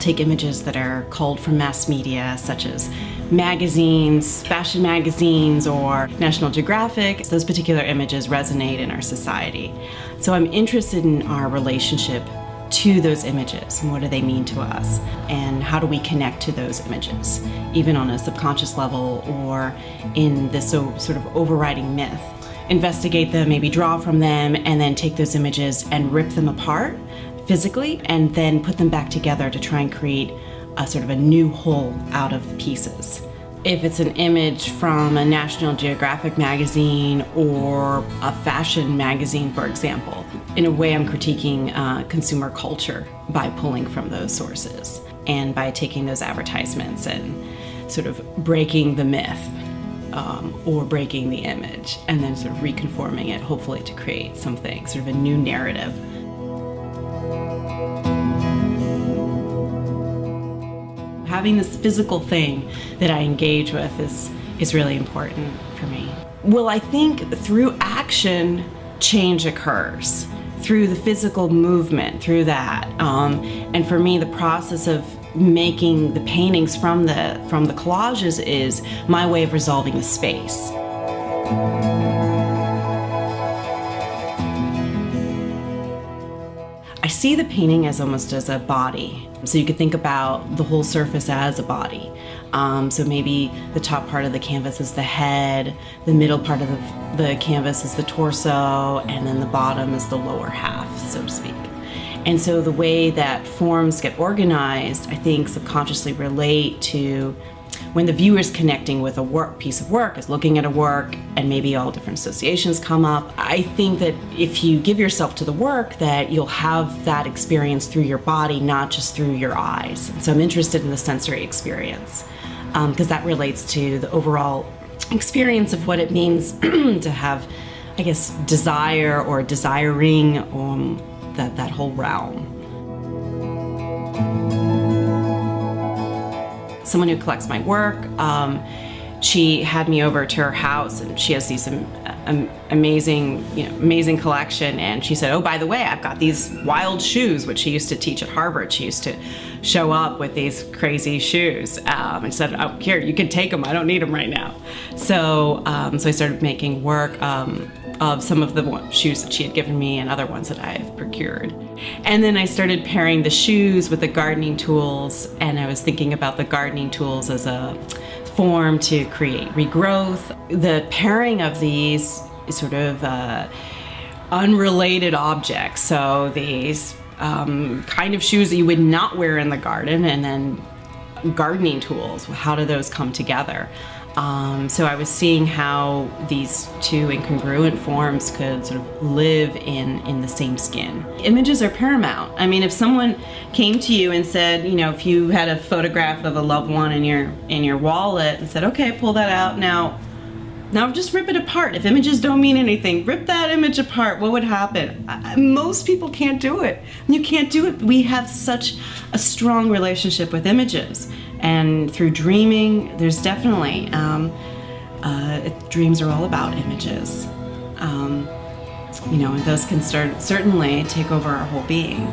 take images that are culled from mass media, such as magazines, fashion magazines, or National Geographic. Those particular images resonate in our society. So I'm interested in our relationship to those images and what do they mean to us, and how do we connect to those images, even on a subconscious level or in this sort of overriding myth. Investigate them, maybe draw from them, and then take those images and rip them apart physically, and then put them back together to try and create a sort of a new whole out of the pieces. If it's an image from a National Geographic magazine or a fashion magazine, for example, in a way I'm critiquing consumer culture by pulling from those sources and by taking those advertisements and sort of breaking the myth or breaking the image, and then sort of reconforming it, hopefully to create something, sort of a new narrative. Having this physical thing that I engage with is really important for me. Well, I think through action, change occurs. Through the physical movement, through that. And for me, the process of making the paintings from the collages is my way of resolving the space. I see the painting as almost as a body. So you could think about the whole surface as a body. So maybe the top part of the canvas is the head, the middle part of the canvas is the torso, and then the bottom is the lower half, so to speak. And so the way that forms get organized, I think, subconsciously relate to when the viewer's connecting with a piece of work, is looking at a work, and maybe all different associations come up. I think that if you give yourself to the work, that you'll have that experience through your body, not just through your eyes. And so I'm interested in the sensory experience, because that relates to the overall experience of what it means to have, I guess, desire or desiring that whole realm. Someone who collects my work, she had me over to her house, and she has these amazing collection, and she said, oh, by the way, I've got these wild shoes, which she used to teach at Harvard. She used to show up with these crazy shoes, and said, oh, here, you can take them, I don't need them right now. So I started making work of some of the shoes that she had given me and other ones that I have procured. And then I started pairing the shoes with the gardening tools, and I was thinking about the gardening tools as a form to create regrowth. The pairing of these sort of unrelated objects, so these kind of shoes that you would not wear in the garden, and then gardening tools, how do those come together? So I was seeing how these two incongruent forms could sort of live in the same skin. Images are paramount. I mean, if someone came to you and said, you know, if you had a photograph of a loved one in your wallet and said, okay, pull that out now just rip it apart. If images don't mean anything, rip that image apart. What would happen? Most people can't do it. You can't do it. We have such a strong relationship with images. And through dreaming, there's definitely, dreams are all about images. And those can certainly take over our whole being.